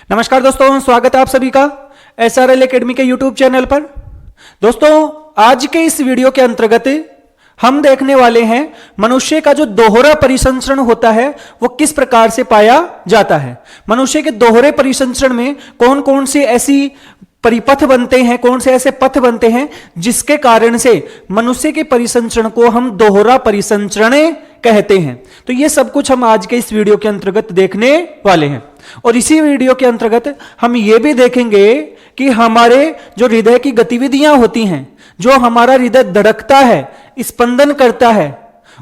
नमस्कार दोस्तों, स्वागत है आप सभी का SRL एकेडमी के YouTube चैनल पर। दोस्तों, आज के इस वीडियो के अंतर्गत हम देखने वाले हैं मनुष्य का जो दोहरा परिसंचरण होता है वो किस प्रकार से पाया जाता है। मनुष्य के दोहरे परिसंचरण में कौन कौन सी ऐसी परिपथ बनते हैं, कौन से ऐसे पथ बनते हैं जिसके कारण से मनुष्य के परिसंचरण को हम दोहरा परिसंचरण कहते हैं। तो ये सब कुछ हम आज के इस वीडियो के अंतर्गत देखने वाले हैं। और इसी वीडियो के अंतर्गत हम ये भी देखेंगे कि हमारे जो हृदय की गतिविधियां होती हैं, जो हमारा हृदय धड़कता है, स्पंदन करता है,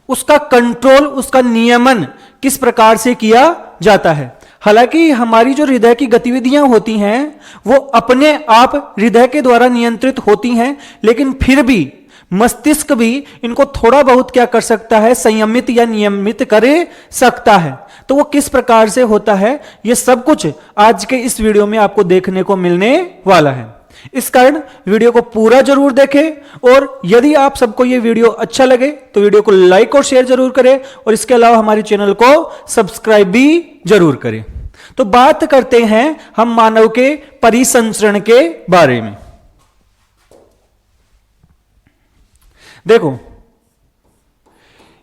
उसका कंट्रोल, उसका नियमन किस प्रकार से किया जाता है। हालांकि हमारी जो हृदय की गतिविधियां होती हैं वो अपने आप हृदय के द्वारा नियंत्रित होती हैं, लेकिन फिर भी मस्तिष्क भी इनको थोड़ा बहुत क्या कर सकता है, संयमित या नियमित कर सकता है। तो वो किस प्रकार से होता है, ये सब कुछ आज के इस वीडियो में आपको देखने को मिलने वाला है। इस कारण वीडियो को पूरा जरूर देखें और यदि आप सबको ये वीडियो अच्छा लगे तो वीडियो को लाइक और शेयर जरूर करें और इसके अलावा हमारे चैनल को सब्सक्राइब भी जरूर करें। तो बात करते हैं हम मानव के परिसंचरण के बारे में। देखो,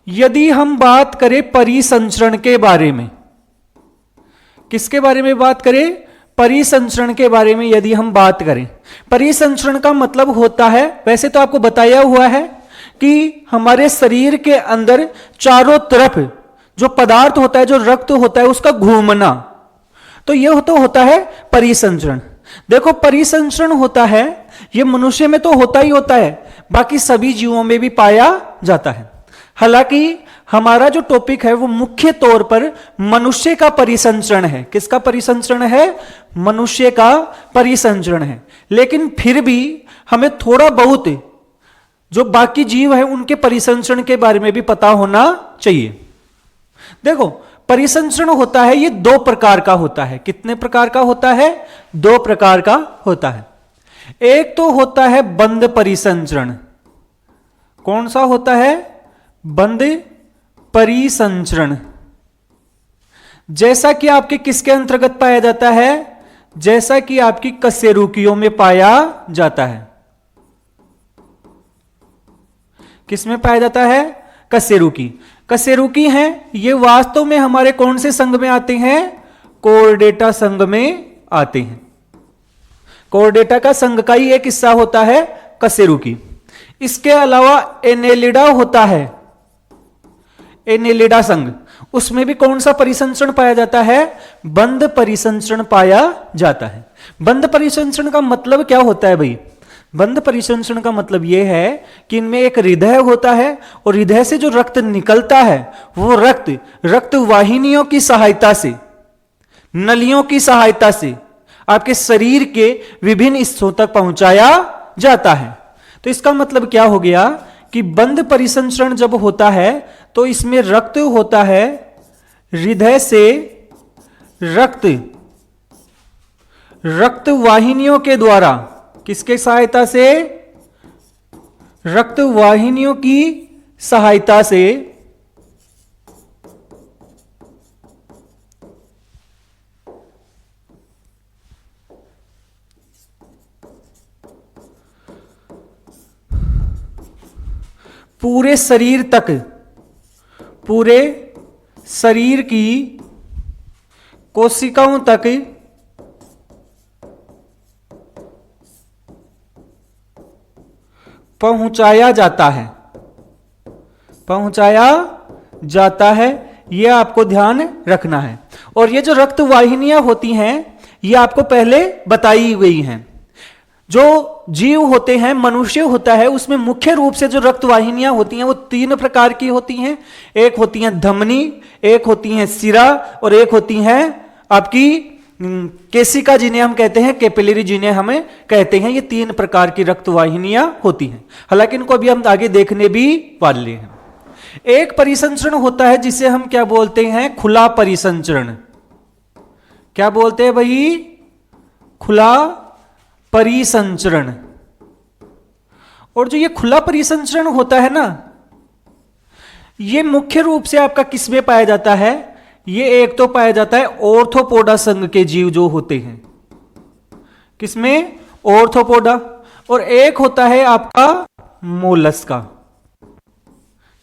यदि हम बात करें परिसंचरण के बारे में, किसके बारे में बात करें? परिसंचरण के बारे में यदि हम बात करें, परिसंचरण का मतलब होता है, वैसे तो आपको बताया हुआ है कि हमारे शरीर के अंदर चारों तरफ जो पदार्थ होता है, जो रक्त होता है, उसका घूमना, तो यह तो होता है परिसंचरण। देखो, परिसंचरण होता है, यह मनुष्य में तो होता ही होता है, बाकी सभी जीवों में भी पाया जाता है। हालांकि हमारा जो टॉपिक है वो मुख्य तौर पर मनुष्य का परिसंचरण है। किसका परिसंचरण है? मनुष्य का परिसंचरण है। लेकिन फिर भी हमें थोड़ा बहुत जो बाकी जीव है उनके परिसंचरण के बारे में भी पता होना चाहिए। देखो, परिसंचरण होता है, ये दो प्रकार का होता है। कितने प्रकार का होता है? दो प्रकार का होता है। एक तो होता है बंद परिसंचरण। कौन सा होता है? बंद परिसंचरण। जैसा कि आपके किसके अंतर्गत पाया जाता है? जैसा कि आपकी कशेरुकियों में पाया जाता है। किसमें पाया जाता है? कशेरुकी। कशेरुकी हैं, ये वास्तव में हमारे कौन से संघ में आते हैं? कोर्डेटा संघ में आते हैं। कोर्डेटा का संघ का ही एक हिस्सा होता है कशेरुकी। इसके अलावा एनेलिडा होता है, एनेलिडा संघ, उसमें भी कौन सा परिसंचरण पाया जाता है? बंद परिसंचरण पाया जाता है। बंद परिसंचरण का मतलब क्या होता है भाई? बंद परिसंचरण का मतलब यह है कि इनमें एक हृदय होता है और हृदय से जो रक्त निकलता है वो रक्त वाहिनियों की सहायता से, नलियों की सहायता से आपके शरीर के विभिन्न हिस्सों तक पहुंचाया जाता है। तो इसका मतलब क्या हो गया कि बंद परिसंचरण जब होता है तो इसमें रक्त होता है, हृदय से रक्त वाहिनियों के द्वारा, किसके सहायता से? रक्त वाहिनियों की सहायता से पूरे शरीर तक, पूरे शरीर की कोशिकाओं तक पहुंचाया जाता है, पहुंचाया जाता है। यह आपको ध्यान रखना है। और ये जो रक्त वाहिनियां होती हैं ये आपको पहले बताई गई हैं। जो जीव होते हैं, मनुष्य होता है, उसमें मुख्य रूप से जो रक्त वाहिनियां होती हैं वो तीन प्रकार की होती हैं। एक होती हैं धमनी, एक होती हैं सिरा और एक होती हैं आपकी केशिका, जिन्हें हम कहते हैं कैपिलरी, जिन्हें हमें कहते हैं। ये तीन प्रकार की रक्त वाहिनियां होती हैं। हालांकि इनको अभी हम आगे देखने भी वाले हैं। एक परिसंचरण होता है जिसे हम क्या बोलते हैं? खुला परिसंचरण। क्या बोलते हैं भाई? खुला परिसंचरण। और जो ये खुला परिसंचरण होता है ना, ये मुख्य रूप से आपका किसमें पाया जाता है? ये एक तो पाया जाता है ऑर्थोपोडा संघ के जीव जो होते हैं, किसमें? ऑर्थोपोडा। और एक होता है आपका मोलस्का,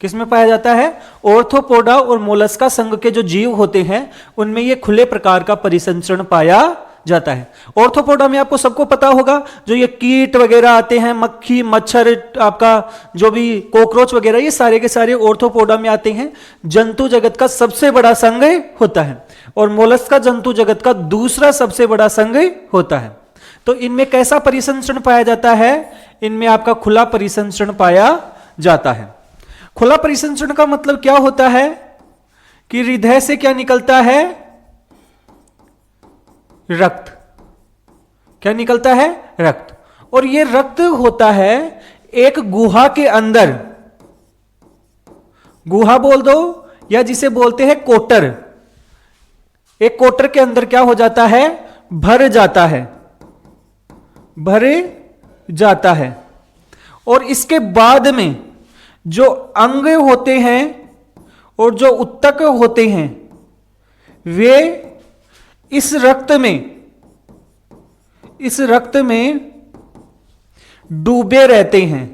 किसमें पाया जाता है? ऑर्थोपोडा और मोलस्का संघ के जो जीव होते हैं उनमें ये खुले प्रकार का परिसंचरण पाया जाता है। ऑर्थोपोडा में आपको सबको पता होगा, जो ये कीट वगैरह आते हैं, मक्खी मच्छर, आपका जो भी कॉकरोच वगैरह, ये सारे के सारे ऑर्थोपोडा में आते हैं। जंतु जगत का सबसे बड़ा संघ होता है और मोलस्का जंतु जगत का दूसरा सबसे बड़ा संघ होता है। तो इनमें कैसा परिसंचरण पाया जाता है? इनमें आपका खुला परिसंचरण पाया जाता है। खुला परिसंचरण का मतलब क्या होता है कि हृदय से क्या निकलता है? रक्त। क्या निकलता है? रक्त। और ये रक्त होता है एक गुहा के अंदर, गुहा बोल दो या जिसे बोलते हैं कोटर। एक कोटर के अंदर क्या हो जाता है? भर जाता है, भरे जाता है। और इसके बाद में जो अंग होते हैं और जो उत्तक होते हैं वे इस रक्त में डूबे रहते हैं,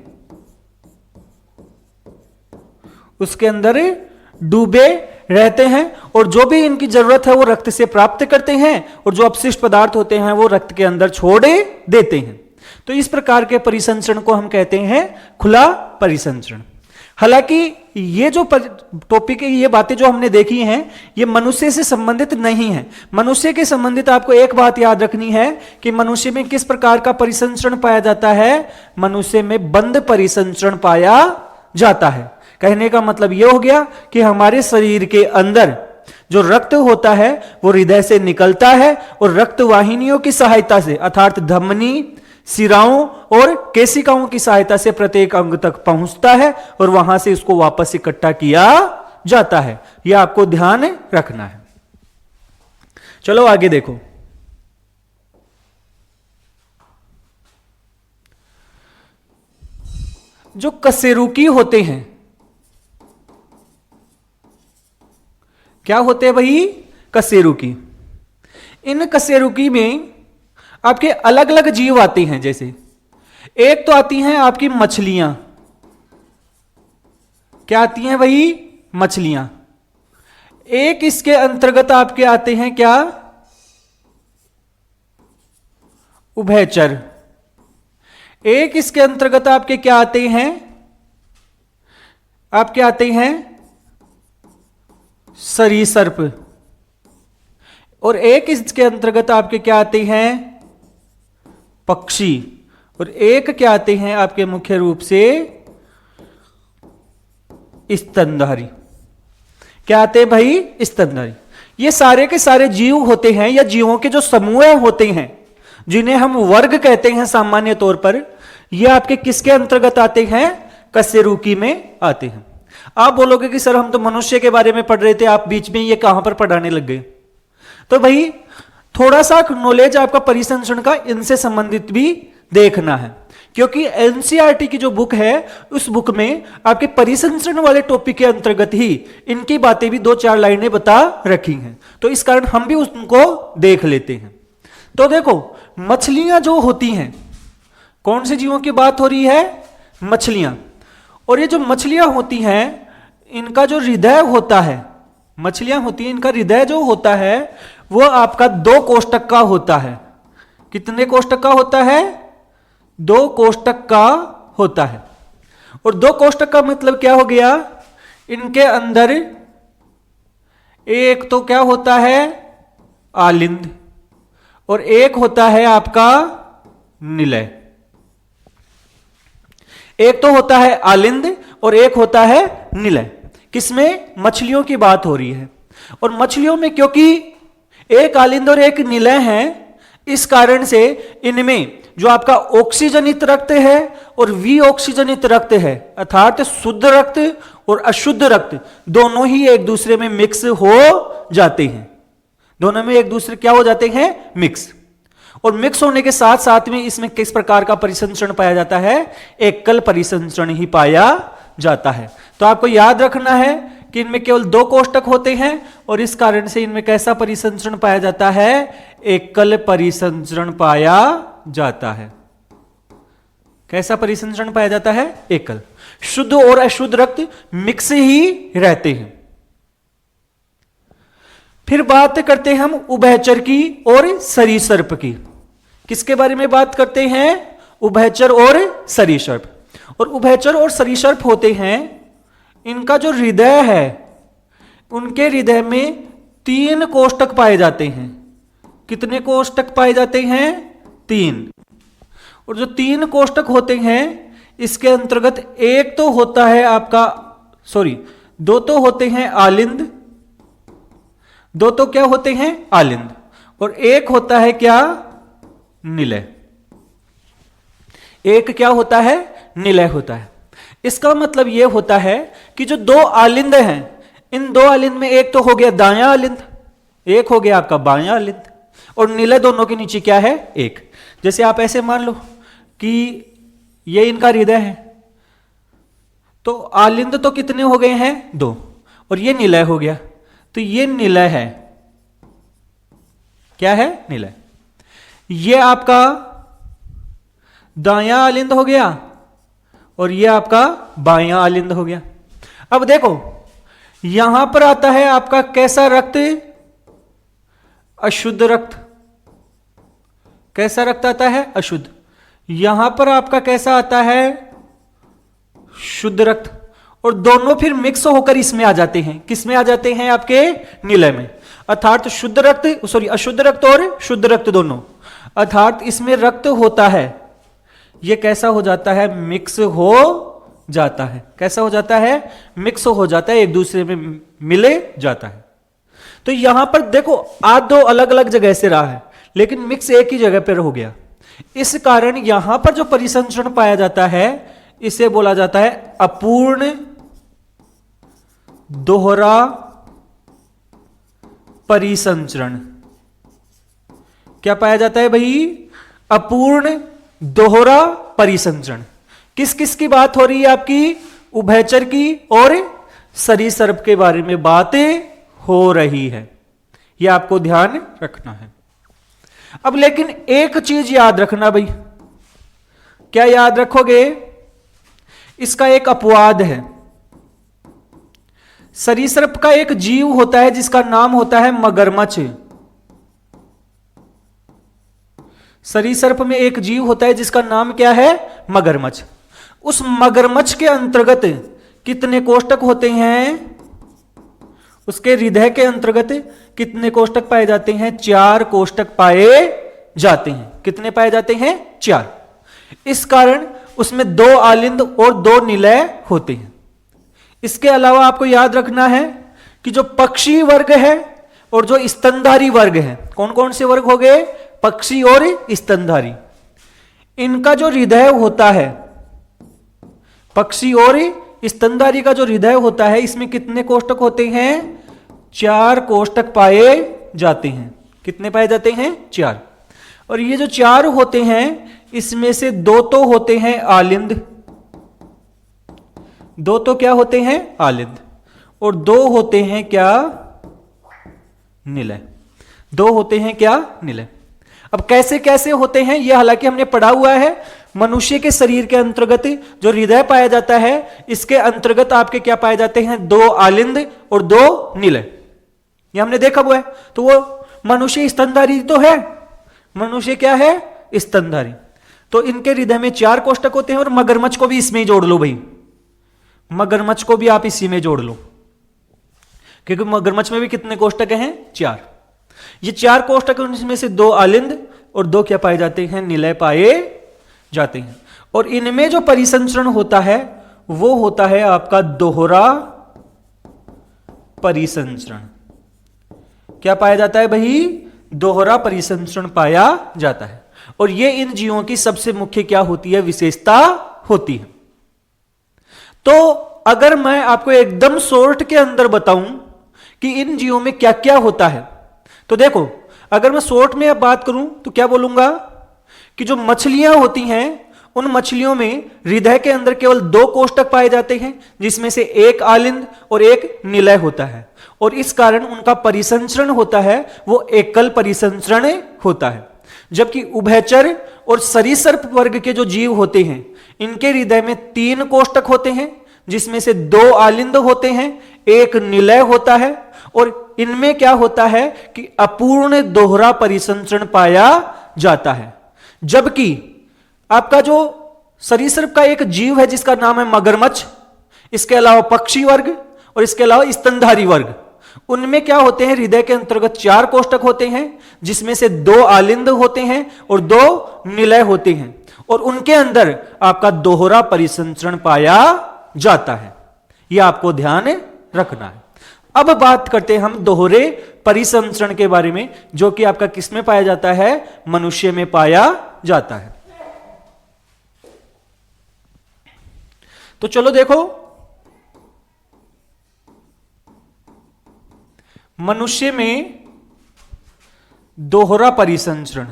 उसके अंदर डूबे रहते हैं और जो भी इनकी जरूरत है वो रक्त से प्राप्त करते हैं और जो अपशिष्ट पदार्थ होते हैं वो रक्त के अंदर छोड़ देते हैं। तो इस प्रकार के परिसंचरण को हम कहते हैं खुला परिसंचरण। हालांकि ये जो टॉपिक है, ये बातें जो हमने देखी हैं, ये मनुष्य से संबंधित नहीं है। मनुष्य के संबंधित आपको एक बात याद रखनी है कि मनुष्य में किस प्रकार का परिसंचरण पाया जाता है? मनुष्य में बंद परिसंचरण पाया जाता है। कहने का मतलब यह हो गया कि हमारे शरीर के अंदर जो रक्त होता है वो हृदय से निकलता है और रक्त वाहिनियों की सहायता से, अर्थात धमनी, सिराओं और केशिकाओं की सहायता से प्रत्येक अंग तक पहुंचता है और वहां से उसको वापस इकट्ठा किया जाता है। यह आपको ध्यान रखना है। चलो आगे देखो। जो कशेरुकी होते हैं, क्या होते हैं भाई? कशेरुकी। इन कशेरुकी में आपके अलग अलग जीव आते हैं। जैसे एक तो आती हैं आपकी मछलियां। क्या आती हैं भाई? मछलियां। एक इसके अंतर्गत आपके आते हैं क्या? उभयचर। एक इसके अंतर्गत आपके क्या आते हैं? आपके आते हैं सरीसर्प। और एक इसके अंतर्गत आपके क्या आते हैं? पक्षी। और एक क्या आते हैं आपके मुख्य रूप से? स्तनधारी। क्या आते हैं भाई? स्तनधारी। ये सारे के सारे जीव होते हैं या जीवों के जो समूह होते हैं जिन्हें हम वर्ग कहते हैं सामान्य तौर पर, ये आपके किसके अंतर्गत आते हैं? कशेरुकी में आते हैं। आप बोलोगे कि सर हम तो मनुष्य के बारे में पढ़ रहे थे, आप बीच में ये कहां पर पढ़ाने लग गए? तो भाई थोड़ा सा नॉलेज आपका परिसंचरण का इनसे संबंधित भी देखना है, क्योंकि एनसीईआरटी की जो बुक है उस बुक में आपके परिसंचरण वाले टॉपिक के अंतर्गत ही इनकी बातें भी 2-4 लाइनें बता रखी हैं। तो इस कारण हम भी उनको देख लेते हैं। तो देखो, मछलियां जो होती हैं, कौन से जीवों की बात हो रही है? मछलियां। और ये जो मछलियां होती हैं इनका जो हृदय होता है, मछलियां होती हैं इनका हृदय जो होता है वो आपका 2 कोष्ठक का होता है। कितने कोष्ठक का होता है? 2 कोष्ठक का होता है। और 2 कोष्ठक का मतलब क्या हो गया? इनके अंदर एक तो क्या होता है? आलिंद। और एक होता है आपका निलय। एक तो होता है आलिंद और एक होता है निलय। किसमें? मछलियों की बात हो रही है। और मछलियों में क्योंकि एक आलिंद और एक निलय है, इस कारण से इनमें जो आपका ऑक्सीजनित रक्त है और विऑक्सीजनित रक्त है, अर्थात शुद्ध रक्त और अशुद्ध रक्त, दोनों ही एक दूसरे में मिक्स हो जाते हैं। दोनों में एक दूसरे क्या हो जाते हैं? मिक्स। और मिक्स होने के साथ साथ में इसमें किस प्रकार का परिसंचरण पाया जाता है? एकल परिसंचरण ही पाया जाता है। तो आपको याद रखना है कि इनमें केवल 2 कोष्ठक होते हैं और इस कारण से इनमें कैसा परिसंचरण पाया जाता है? एकल परिसंचरण पाया जाता है। कैसा परिसंचरण पाया जाता है? एकल। शुद्ध और अशुद्ध रक्त मिक्स ही रहते हैं। फिर बात करते हैं हम उभयचर की और सरीसृप की। किसके बारे में बात करते हैं? उभयचर और सरीसृप। और उभयचर और सरीसृप होते हैं, इनका जो हृदय है, उनके हृदय में 3 कोष्ठक पाए जाते हैं। कितने कोष्ठक पाए जाते हैं? 3। और जो 3 कोष्ठक होते हैं, इसके अंतर्गत एक तो होता है आपका, सॉरी, 2 तो होते हैं आलिंद, 2 तो क्या होते हैं? आलिंद, और एक होता है क्या? निलय। एक क्या होता है? निलय होता है। इसका मतलब यह होता है कि जो 2 आलिंद हैं, इन 2 आलिंद में एक तो हो गया दायां आलिंद, एक हो गया आपका बायां आलिंद, और निलय दोनों के नीचे क्या है? एक। जैसे आप ऐसे मान लो कि ये इनका हृदय है, तो आलिंद तो कितने हो गए हैं? 2, और ये निलय हो गया, तो ये निलय है। क्या है? निलय। ये आपका दायां आलिंद हो गया और ये आपका बायां आलिंद हो गया। अब देखो, यहां पर आता है आपका कैसा रक्त? अशुद्ध रक्त। कैसा रक्त आता है? अशुद्ध। यहां पर आपका कैसा आता है? शुद्ध रक्त। और दोनों फिर मिक्स होकर इसमें आ जाते हैं। किस में आ जाते हैं? आपके निलय में। अर्थात शुद्ध रक्त, सॉरी, अशुद्ध रक्त और शुद्ध रक्त दोनों, अर्थात इसमें रक्त होता है, यह कैसा हो जाता है? मिक्स हो जाता है। कैसा हो जाता है? मिक्स हो जाता है, एक दूसरे में मिले जाता है। तो यहां पर देखो, आज 2 अलग अलग जगह से रहा है, लेकिन मिक्स एक ही जगह पर हो गया। इस कारण यहां पर जो परिसंचरण पाया जाता है, इसे बोला जाता है अपूर्ण दोहरा परिसंचरण। क्या पाया जाता है भाई? अपूर्ण दोहरा परिसंचरण। किस किस की बात हो रही है आपकी? उभयचर की और सरीसृप के बारे में बातें हो रही है, यह आपको ध्यान रखना है। अब लेकिन एक चीज याद रखना भाई। क्या याद रखोगे? इसका एक अपवाद है। सरीसृप का एक जीव होता है जिसका नाम होता है मगरमच्छ। सरीसृप में एक जीव होता है जिसका नाम क्या है? मगरमच्छ। उस मगरमच्छ के अंतर्गत कितने कोष्ठक होते हैं? उसके हृदय के अंतर्गत कितने कोष्ठक पाए जाते हैं? 4 कोष्ठक पाए जाते हैं। कितने पाए जाते हैं? 4। इस कारण उसमें 2 आलिंद और 2 निलय होते हैं। इसके अलावा आपको याद रखना है कि जो पक्षी वर्ग है और जो स्तनधारी वर्ग है, कौन कौन से वर्ग हो गए? पक्षी और स्तनधारी। इनका जो हृदय होता है, पक्षी और स्तनधारी का जो हृदय होता है, इसमें कितने कोष्ठक होते हैं? 4 कोष्ठक पाए जाते हैं। कितने पाए जाते हैं? 4। और ये जो 4 होते हैं, इसमें से 2 तो होते हैं आलिंद, 2 तो क्या होते हैं? आलिंद, और 2 होते हैं क्या? निलय। 2 होते हैं क्या? निलय। अब कैसे कैसे होते हैं यह हालांकि हमने पढ़ा हुआ है। मनुष्य के शरीर के अंतर्गत जो हृदय पाया जाता है, इसके अंतर्गत आपके क्या पाए जाते हैं? 2 आलिंद और 2 निलय। यह हमने देखा हुआ है। तो वो मनुष्य स्तनधारी तो है। मनुष्य क्या है? स्तनधारी। तो इनके हृदय में 4 कोष्ठक होते हैं, और मगरमच्छ को भी इसमें ही जोड़ लो भाई। मगरमच्छ को भी आप इसी में जोड़ लो, क्योंकि मगरमच्छ में भी कितने कोष्ठक हैं? 4। ये 4 कोष्ठक, उनमें से 2 आलिंद और 2 क्या पाए जाते हैं? निलय पाए जाते हैं। और इनमें जो परिसंचरण होता है वो होता है आपका दोहरा परिसंचरण। क्या पाया जाता है भाई? दोहरा परिसंचरण पाया जाता है। और ये इन जीवों की सबसे मुख्य क्या होती है? विशेषता होती है। तो अगर मैं आपको एकदम शॉर्ट के अंदर बताऊं कि इन जीवों में क्या क्या होता है, तो देखो, अगर मैं शॉर्ट में अब बात करूं तो क्या बोलूंगा कि जो मछलियां होती हैं उन मछलियों में हृदय के अंदर केवल 2 कोष्ठक पाए जाते हैं, जिसमें से एक आलिंद और एक निलय होता है, और इस कारण उनका परिसंचरण होता है वो एकल परिसंचरण होता है। जबकि उभयचर और सरीसृप वर्ग के जो जीव होते हैं, इनके हृदय में 3 कोष्ठक होते हैं, जिसमें से 2 आलिंद होते हैं, एक निलय होता है, और इनमें क्या होता है कि अपूर्ण दोहरा परिसंचरण पाया जाता है। जबकि आपका जो सरीसृप का एक जीव है जिसका नाम है मगरमच्छ, इसके अलावा पक्षी वर्ग और इसके अलावा स्तनधारी वर्ग, उनमें क्या होते हैं, हृदय के अंतर्गत 4 कोष्ठक होते हैं, जिसमें से 2 आलिंद होते हैं और 2 निलय होते हैं, और उनके अंदर आपका दोहरा परिसंचरण पाया जाता है। यह आपको ध्यान रखना है। अब बात करते हैं हम दोहरे परिसंचरण के बारे में, जो कि आपका किसमें पाया जाता है, मनुष्य में पाया जाता है। तो चलो देखो, मनुष्य में दोहरा परिसंचरण,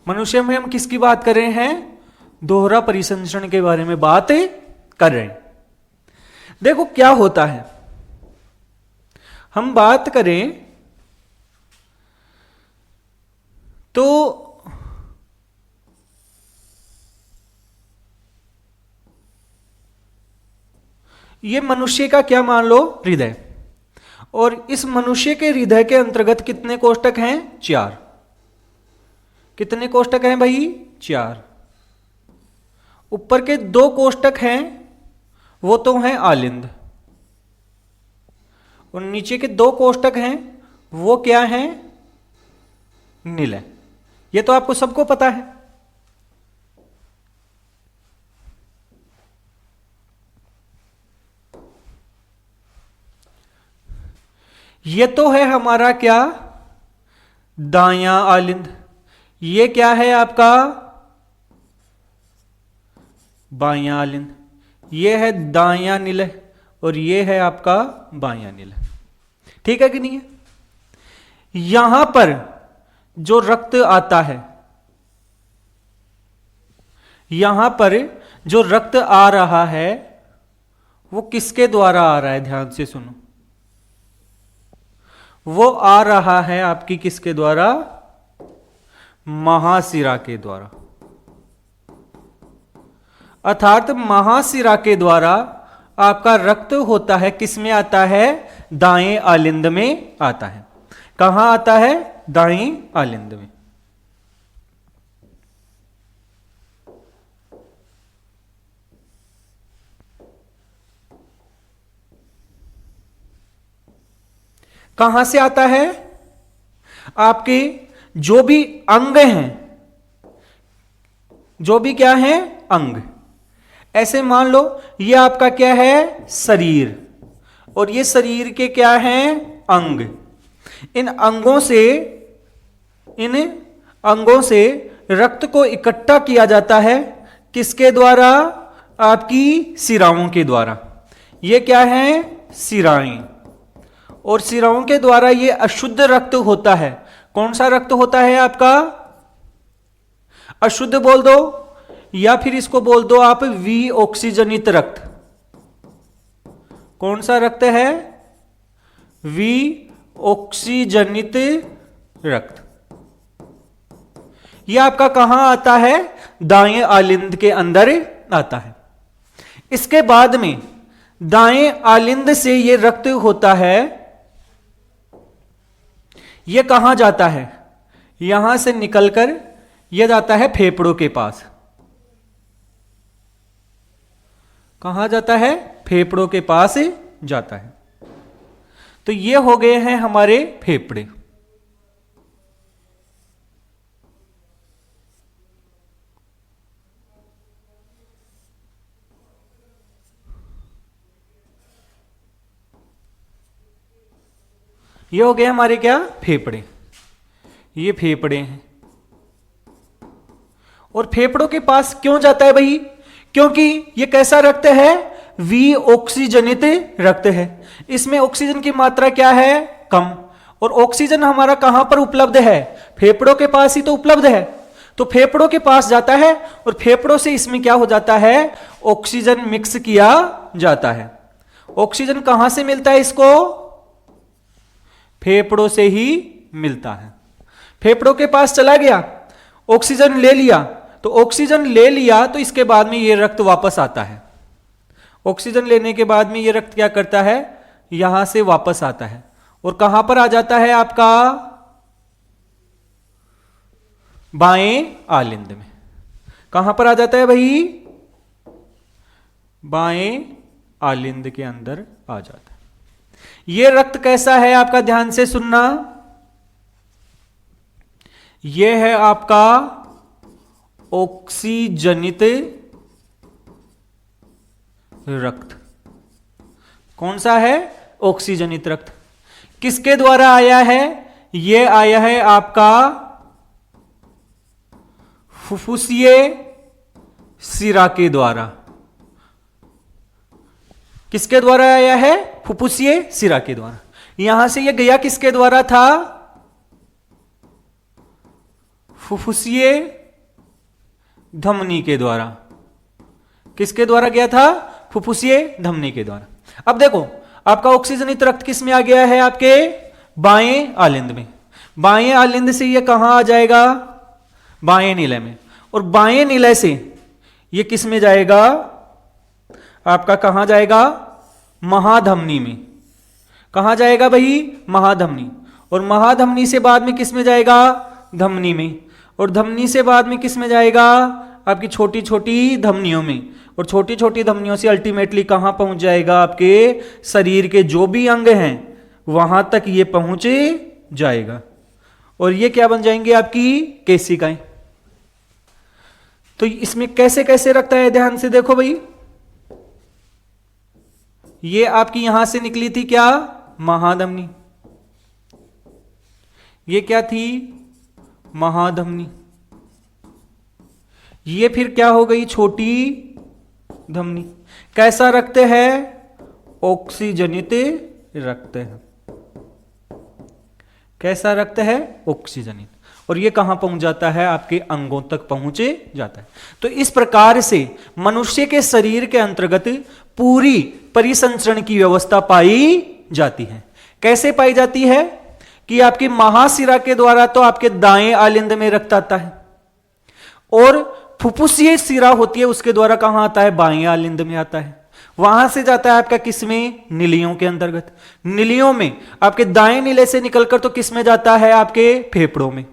मनुष्य में हम किसकी बात कर रहे हैं, दोहरा परिसंचरण के बारे में बात कर रहे हैं। देखो क्या होता है, हम बात करें तो ये मनुष्य का क्या मान लो, हृदय, और इस मनुष्य के हृदय के अंतर्गत कितने कोष्ठक हैं, 4। कितने कोष्ठक हैं भाई, 4। ऊपर के 2 कोष्ठक हैं वो तो हैं आलिंद, और नीचे के 2 कोष्ठक हैं वो क्या हैं, निलय। ये तो आपको सबको पता है। ये तो है हमारा क्या, दायां आलिंद, ये क्या है आपका, बायां आलिंद, ये है दायां निलय, और ये है आपका बायां निलय। ठीक है कि नहीं है। यहां पर जो रक्त आता है, यहां पर जो रक्त आ रहा है वो किसके द्वारा आ रहा है, ध्यान से सुनो, वो आ रहा है आपकी किसके द्वारा, महाशिरा के द्वारा। अर्थात महाशिरा के द्वारा आपका रक्त होता है, किसमें आता है, दाएं आलिंद में आता है। कहां आता है, दाएं आलिंद में। कहां से आता है, आपके जो भी अंग हैं, जो भी क्या है, अंग, ऐसे मान लो ये आपका क्या है, शरीर, और ये शरीर के क्या हैं, अंग। इन अंगों से रक्त को इकट्ठा किया जाता है, किसके द्वारा, आपकी शिराओं के द्वारा। ये क्या है, शिराएं, और शिराओं के द्वारा ये अशुद्ध रक्त होता है। कौन सा रक्त होता है आपका, अशुद्ध बोल दो, या फिर इसको बोल दो आप विऑक्सीजनित रक्त। कौन सा रक्त है, विऑक्सीजनित रक्त। यह आपका कहां आता है, दाएं आलिंद के अंदर आता है। इसके बाद में दाएं आलिंद से यह रक्त होता है, यह कहां जाता है, यहां से निकलकर यह जाता है फेफड़ों के पास। कहां जाता है, फेफड़ों के पास जाता है। तो ये हो गए हैं हमारे फेफड़े। ये हो गए हमारे क्या, फेफड़े। ये फेफड़े हैं, और फेफड़ों के पास क्यों जाता है भाई, क्योंकि ये कैसा रक्त है, वी ऑक्सीजनित रक्त है। इसमें ऑक्सीजन की मात्रा क्या है? कम। और ऑक्सीजन हमारा कहां पर उपलब्ध है? फेफड़ों के पास ही तो उपलब्ध है। तो फेफड़ों के पास जाता है और फेफड़ों से इसमें क्या हो जाता है? ऑक्सीजन मिक्स किया जाता है। ऑक्सीजन कहां से मिलता है इसको? फेफड़ों से ही मिलता है। फेफड़ों के पास चला गया, ऑक्सीजन ले लिया, तो ऑक्सीजन ले लिया तो इसके बाद में ये रक्त वापस आता है। ऑक्सीजन लेने के बाद में ये रक्त क्या करता है? यहां से वापस आता है और कहां पर आ जाता है आपका? बाएं आलिंद में। कहां पर आ जाता है भाई? बाएं आलिंद के अंदर आ जाता है। यह रक्त कैसा है आपका? ध्यान से सुनना। यह है आपका ऑक्सीजनित रक्त। कौन सा है? ऑक्सीजनित रक्त। किसके द्वारा आया है? यह आया है आपका फुफ्फुसीय सिरा के द्वारा। किसके द्वारा आया है? फुफ्फुसीय सिरा के द्वारा। यहां से यह गया किसके द्वारा था? फुफ्फुसीय धमनी के द्वारा। किसके द्वारा गया था? फुफ्फुसीय धमनी के द्वारा। अब देखो आपका ऑक्सीजनित रक्त किस में आ गया है? आपके बाएं आलिंद में। बाएं आलिंद से यह कहां आ जाएगा? बाएं निलय में। और बाएं निलय से यह किस में जाएगा? आपका कहां जाएगा? महाधमनी में। कहां जाएगा भाई? महाधमनी। और महाधमनी से बाद में किस में जाएगा? धमनी में। और धमनी से बाद में किस में जाएगा? आपकी छोटी छोटी धमनियों में। और छोटी छोटी धमनियों से अल्टीमेटली कहां पहुंच जाएगा? आपके शरीर के जो भी अंग हैं वहां तक ये पहुंचे जाएगा। और ये क्या बन जाएंगे? आपकी केशिकाएं। तो इसमें कैसे कैसे रखता है? ध्यान से देखो भाई। ये आपकी यहां से निकली थी क्या? महाधमनी। ये क्या थी? महाधमनी। ये फिर क्या हो गई? छोटी धमनी। कैसा रक्त है? ऑक्सीजनित रक्त है। कैसा रक्त है? ऑक्सीजनित। और ये कहां पहुंच जाता है? आपके अंगों तक पहुंचे जाता है। तो इस प्रकार से मनुष्य के शरीर के अंतर्गत पूरी परिसंचरण की व्यवस्था पाई जाती है। कैसे पाई जाती है? कि आपकी महाशिरा के द्वारा तो आपके दाएं आलिंद में रक्त आता है, और फुफ्फुसीय शिरा होती है उसके द्वारा कहां आता है? बाएं आलिंद में आता है। वहां से जाता है आपका किसमें? निलियों के अंतर्गत। निलियों में आपके दाएं निले से निकलकर तो किसमें जाता है? आपके फेफड़ों में।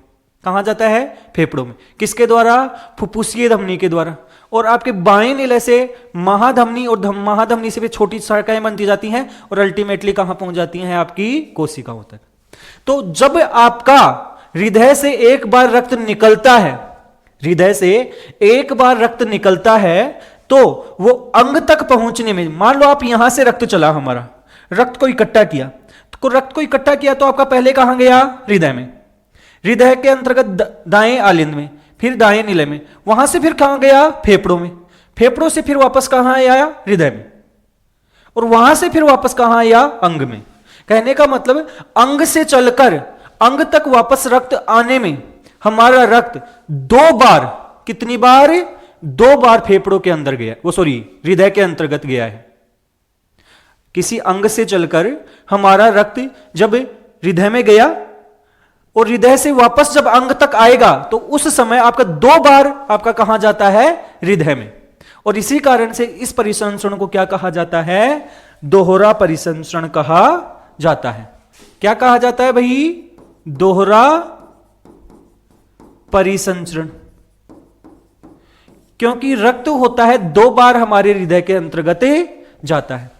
कहां जाता है? फेफड़ों में। किसके द्वारा? फुफ्फुसीय धमनी के द्वारा। और आपके बाएं निले से महाधमनी, और महाधमनी से भी छोटी शाखाएं बनती जाती हैं और अल्टीमेटली कहां पहुंच जाती हैं? आपकी कोशिकाओं तक। तो जब आपका हृदय से एक बार रक्त निकलता है, हृदय से एक बार रक्त निकलता है, तो वो अंग तक पहुंचने में, मान लो आप यहां से रक्त चला, हमारा रक्त को इकट्ठा किया, तो रक्त को इकट्ठा किया तो आपका पहले कहां गया? हृदय में। हृदय के अंतर्गत दाएं आलिंद में, फिर दाएं निलय में, वहां से फिर कहां गया? फेफड़ों में। फेफड़ों से फिर वापस कहां आया? हृदय में। और वहां से फिर वापस कहां आया? अंग में। कहने का मतलब अंग से चलकर अंग तक वापस रक्त आने में हमारा रक्त दो बार, कितनी बार? दो बार फेफड़ों के अंदर गया, वो सॉरी हृदय के अंतर्गत गया है। किसी अंग से चलकर हमारा रक्त जब हृदय में गया और हृदय से वापस जब अंग तक आएगा तो उस समय आपका दो बार आपका कहां जाता है? हृदय में। और इसी कारण से इस परिसंचरण को क्या कहा जाता है? दोहरा परिसंचरण कहा जाता है। क्या कहा जाता है भाई? दोहरा परिसंचरण। क्योंकि रक्त होता है दो बार हमारे हृदय के अंतर्गत जाता है।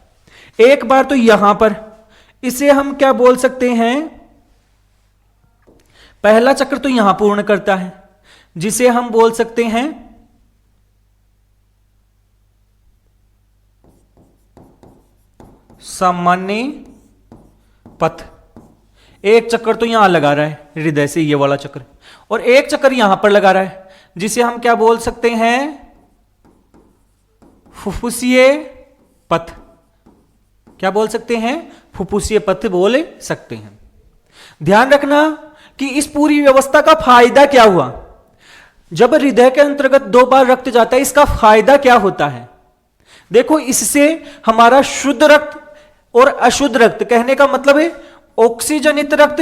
एक बार तो यहां पर, इसे हम क्या बोल सकते हैं? पहला चक्र तो यहां पूर्ण करता है, जिसे हम बोल सकते हैं सामान्य पथ। एक चक्कर तो यहां लगा रहा है हृदय से, ये वाला चक्र, और एक चक्कर यहां पर लगा रहा है, जिसे हम क्या बोल सकते हैं? फुफ्फुसीय पथ, क्या बोल सकते हैं, फुफ्फुसीय पथ बोल सकते हैं। ध्यान रखना कि इस पूरी व्यवस्था का फायदा क्या हुआ। जब हृदय के अंतर्गत 2 बार रक्त जाता है, इसका फायदा क्या होता है। देखो, इससे हमारा शुद्ध रक्त और अशुद्ध रक्त, कहने का मतलब है ऑक्सीजनित रक्त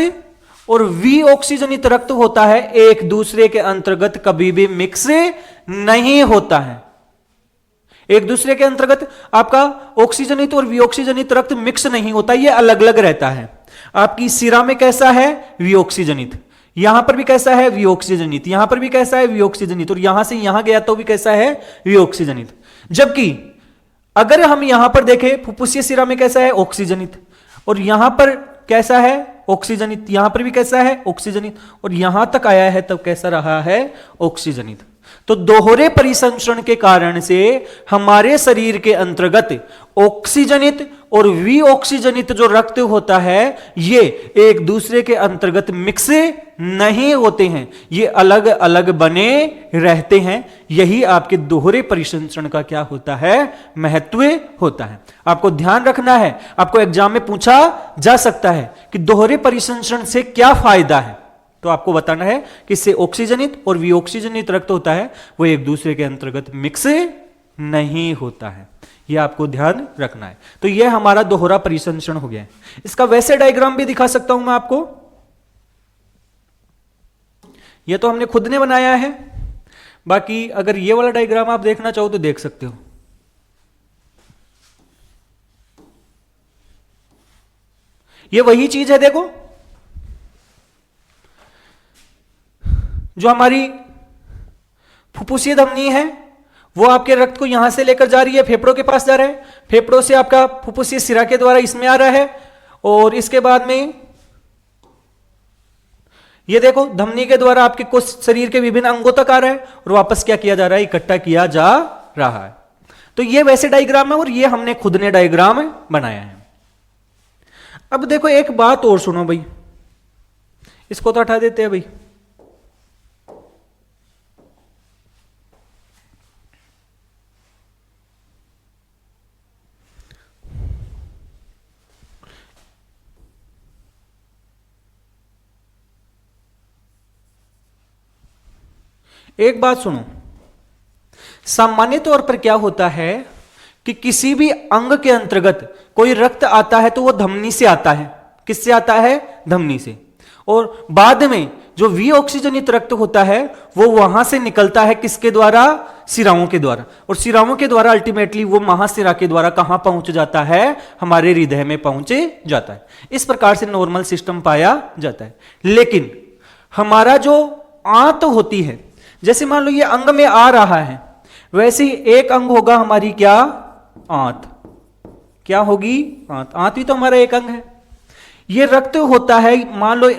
और विऑक्सीजनित रक्त होता है, एक दूसरे के अंतर्गत कभी भी मिक्स नहीं होता है। एक दूसरे के अंतर्गत आपका ऑक्सीजनित और विऑक्सीजनित रक्त मिक्स नहीं होता, यह अलग अलग रहता है। आपकी सिरा में कैसा है, विऑक्सीजनित, यहां पर भी कैसा है, विऑक्सीजनित, यहां पर भी कैसा है, विऑक्सीजनित, और यहां से यहां गया तो भी कैसा है, विऑक्सीजनित। जबकि अगर हम यहां पर देखें, फुफ्फुसीय सिरा में कैसा है, ऑक्सीजनित, और यहां पर कैसा है, ऑक्सीजनित, यहां पर भी कैसा है, ऑक्सीजनित, और यहां तक आया है तब कैसा रहा है, ऑक्सीजनित। तो दोहरे परिसंचरण के कारण से हमारे शरीर के अंतर्गत ऑक्सीजनित और विऑक्सीजनित जो रक्त होता है, ये एक दूसरे के अंतर्गत मिक्स नहीं होते हैं, ये अलग अलग बने रहते हैं। यही आपके दोहरे परिसंचरण का क्या होता है, महत्व होता है। आपको ध्यान रखना है, आपको एग्जाम में पूछा जा सकता है कि दोहरे परिसंचरण से क्या फायदा है, तो आपको बताना है कि इससे ऑक्सीजनित और विऑक्सीजनित रक्त होता है, वो एक दूसरे के अंतर्गत मिक्स नहीं होता है। यह आपको ध्यान रखना है। तो यह हमारा दोहरा परिसंचरण हो गया है। इसका वैसे डायग्राम भी दिखा सकता हूं मैं आपको, यह तो हमने खुद ने बनाया है, बाकी अगर यह वाला डायग्राम आप देखना चाहो तो देख सकते हो। यह वही चीज है, देखो, जो हमारी फुफ्फुसीय धमनी है वो आपके रक्त को यहां से लेकर जा रही है, फेफड़ों के पास जा रहा है, फेफड़ों से आपका फुफ्फुसीय सिरा के द्वारा इसमें आ रहा है, और इसके बाद में ये देखो धमनी के द्वारा आपके कुछ शरीर के विभिन्न अंगों तक आ रहा है, और वापस क्या किया जा रहा है, इकट्ठा किया जा रहा है। तो ये वैसे डायग्राम है, और ये हमने खुद ने डायग्राम बनाया है। अब देखो एक बात और सुनो भाई, इसको तो हटा देते हैं भाई। एक बात सुनो, सामान्य तौर पर क्या होता है कि किसी भी अंग के अंतर्गत कोई रक्त आता है तो वो धमनी से आता है। किससे आता है, धमनी से। और बाद में जो विऑक्सीजनित रक्त होता है वो वहां से निकलता है, किसके द्वारा, सिराओं के द्वारा, और सिराओं के द्वारा अल्टीमेटली वो महासिरा के द्वारा कहां पहुंच जाता है, हमारे हृदय में पहुंच जाता है। इस प्रकार से नॉर्मल सिस्टम पाया जाता है। लेकिन हमारा जो आंत होती है, जैसे मान लो ये अंग में आ रहा है, वैसे ही एक अंग होगा हमारी क्या, आंत। क्या होगी, आंत। आंत भी तो हमारा एक अंग है। ये रक्त होता है, मान लो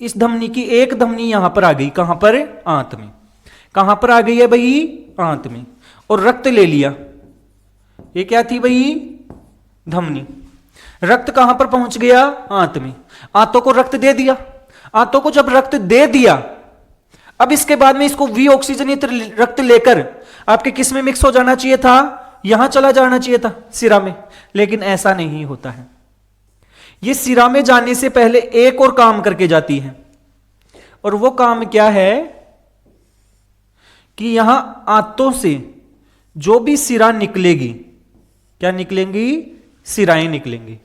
इस धमनी की एक धमनी यहां पर आ गई, कहां पर, आंत में। कहां पर आ गई है भाई, आंत में, और रक्त ले लिया। ये क्या थी भाई, धमनी। रक्त कहां पर पहुंच गया, आंत में। आंतों को रक्त दे दिया। आंतों को जब रक्त दे दिया, अब इसके बाद में इसको विऑक्सीजनित रक्त लेकर आपके किस में मिक्स हो जाना चाहिए था, यहां चला जाना चाहिए था, सिरा में। लेकिन ऐसा नहीं होता है। यह सिरा में जाने से पहले एक और काम करके जाती है, और वो काम क्या है कि यहां आंतों से जो भी सिरा निकलेगी, क्या निकलेंगी, सिराएं निकलेंगी।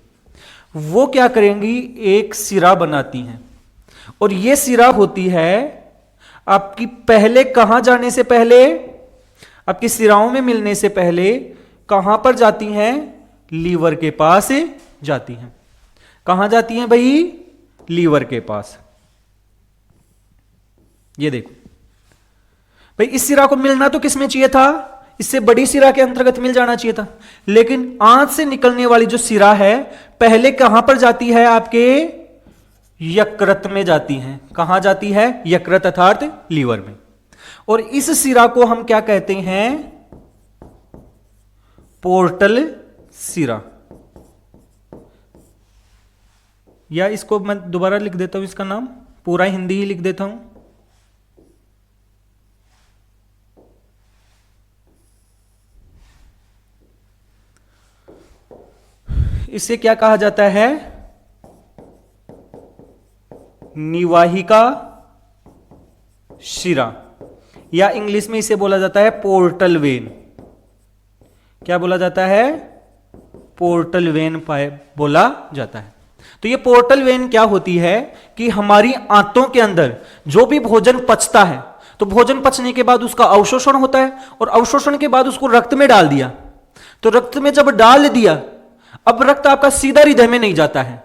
वो क्या करेंगी, एक सिरा बनाती हैं, और यह सिरा होती है आपकी पहले कहां जाने से पहले, आपकी सिराओं में मिलने से पहले कहां पर जाती हैं, लीवर के पास जाती हैं। कहां जाती हैं भाई, लीवर के पास। ये देखो भाई, इस सिरा को मिलना तो किसमें चाहिए था, इससे बड़ी सिरा के अंतर्गत मिल जाना चाहिए था। लेकिन आंत से निकलने वाली जो सिरा है पहले कहां पर जाती है, आपके यकृत में जाती हैं। कहां जाती है, यकृत अर्थात लीवर में। और इस सिरा को हम क्या कहते हैं, पोर्टल सिरा, या इसको मैं दोबारा लिख देता हूं, इसका नाम पूरा हिंदी ही लिख देता हूं, इसे क्या कहा जाता है? निवाहिका शिरा, या इंग्लिश में इसे बोला जाता है पोर्टल वेन। क्या बोला जाता है? पोर्टल वेन बोला जाता है। तो ये पोर्टल वेन क्या होती है कि हमारी आंतों के अंदर जो भी भोजन पचता है, तो भोजन पचने के बाद उसका अवशोषण होता है, और अवशोषण के बाद उसको रक्त में डाल दिया। तो रक्त में जब डाल दिया, अब रक्त आपका सीधा हृदय में नहीं जाता है,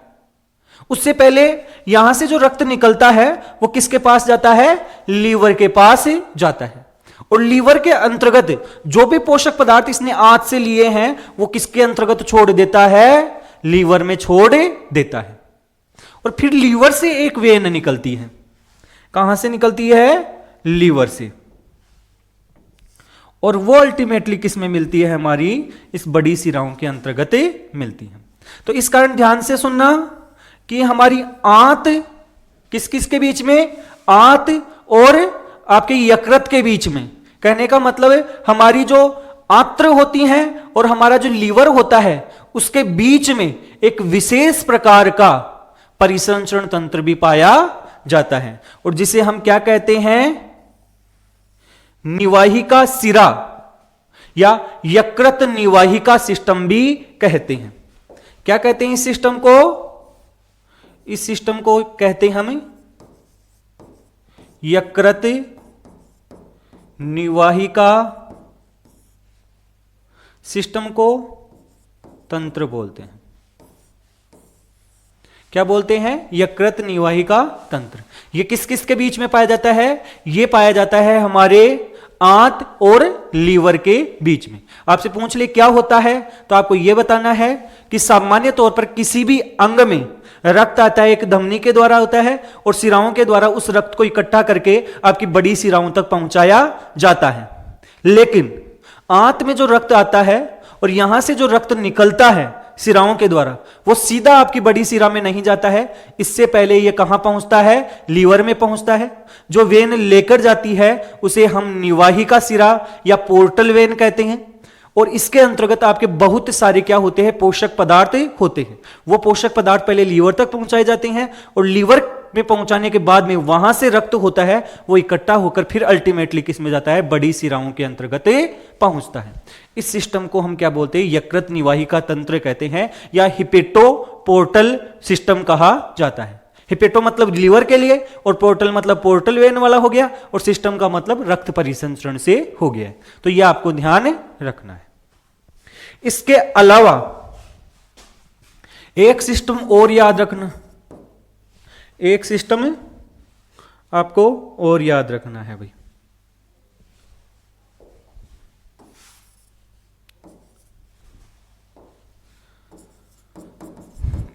उससे पहले यहां से जो रक्त निकलता है वो किसके पास जाता है? लीवर के पास जाता है। और लीवर के अंतर्गत जो भी पोषक पदार्थ इसने आंत से लिए हैं वो किसके अंतर्गत छोड़ देता है? लीवर में छोड़ देता है। और फिर लीवर से एक वेन निकलती है। कहां से निकलती है? लीवर से। और वो अल्टीमेटली किस में मिलती है? हमारी इस बड़ी शिराओं के अंतर्गत मिलती है। तो इस कारण ध्यान से सुनना कि हमारी आंत किस किस के बीच में? आंत और आपके यकृत के बीच में। कहने का मतलब है हमारी जो आंत्र होती हैं और हमारा जो लीवर होता है उसके बीच में एक विशेष प्रकार का परिसंचरण तंत्र भी पाया जाता है, और जिसे हम क्या कहते हैं? निवाहिका शिरा या यकृत निवाहिका सिस्टम भी कहते हैं। क्या कहते हैं इस सिस्टम को? इस सिस्टम को कहते हैं हम यकृत निवाहिका सिस्टम को तंत्र बोलते हैं। क्या बोलते हैं? यकृत निवाहिका तंत्र। ये किस किस के बीच में पाया जाता है? ये पाया जाता है हमारे आंत और लीवर के बीच में। आपसे पूछ ले क्या होता है, तो आपको यह बताना है कि सामान्य तौर पर किसी भी अंग में रक्त आता है, एक धमनी के द्वारा होता है, और शिराओं के द्वारा उस रक्त को इकट्ठा करके आपकी बड़ी शिराओं तक पहुंचाया जाता है। लेकिन आंत में जो रक्त आता है और यहां से जो रक्त निकलता है शिराओं के द्वारा, वो सीधा आपकी बड़ी शिरा में नहीं जाता है। इससे पहले ये कहां पहुंचता है? लीवर में पहुंचता है। जो वेन लेकर जाती है उसे हम निवाहिका शिरा या पोर्टल वेन कहते हैं। और इसके अंतर्गत आपके बहुत सारे क्या होते हैं? पोषक पदार्थ होते हैं। वो पोषक पदार्थ पहले लीवर तक पहुंचाए जाते हैं, और लीवर में पहुंचाने के बाद में वहां से रक्त होता है, वो इकट्ठा होकर फिर अल्टीमेटली किस में जाता है? बड़ी शिराओं के अंतर्गत पहुंचता है। इस सिस्टम को हम क्या बोलते हैं? यकृत निवाहिका तंत्र कहते हैं, या हिपेटो पोर्टल सिस्टम कहा जाता है। हिपेटो मतलब लीवर के लिए, और पोर्टल मतलब पोर्टल वेन वाला हो गया, और सिस्टम का मतलब रक्त परिसंचरण से हो गया। तो यह आपको ध्यान रखना है। इसके अलावा एक सिस्टम और याद रखना, एक सिस्टम आपको और याद रखना है भाई।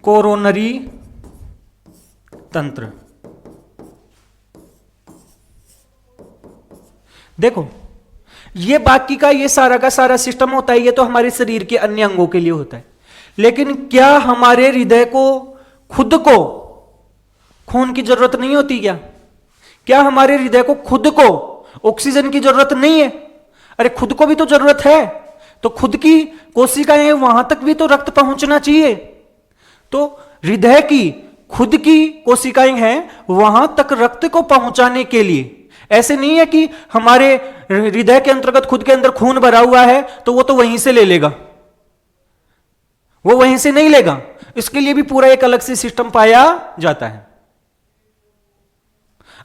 कोरोनरी तंत्र। देखो, ये बाकी का ये सारा का सारा सिस्टम होता है, ये तो हमारे शरीर के अन्य अंगों के लिए होता है। लेकिन क्या हमारे हृदय को खुद को खून की जरूरत नहीं होती? क्या हमारे हृदय को खुद को ऑक्सीजन की जरूरत नहीं है? अरे खुद को भी तो जरूरत है। तो खुद की कोशिकाएं वहां तक भी तो रक्त पहुंचना चाहिए। तो हृदय की खुद की कोशिकाएं हैं, वहां तक रक्त को पहुंचाने के लिए ऐसे नहीं है कि हमारे हृदय के अंतर्गत खुद के अंदर खून भरा हुआ है तो वो तो वहीं से ले लेगा, वो वहीं से नहीं लेगा। इसके लिए भी पूरा एक अलग से सिस्टम पाया जाता है।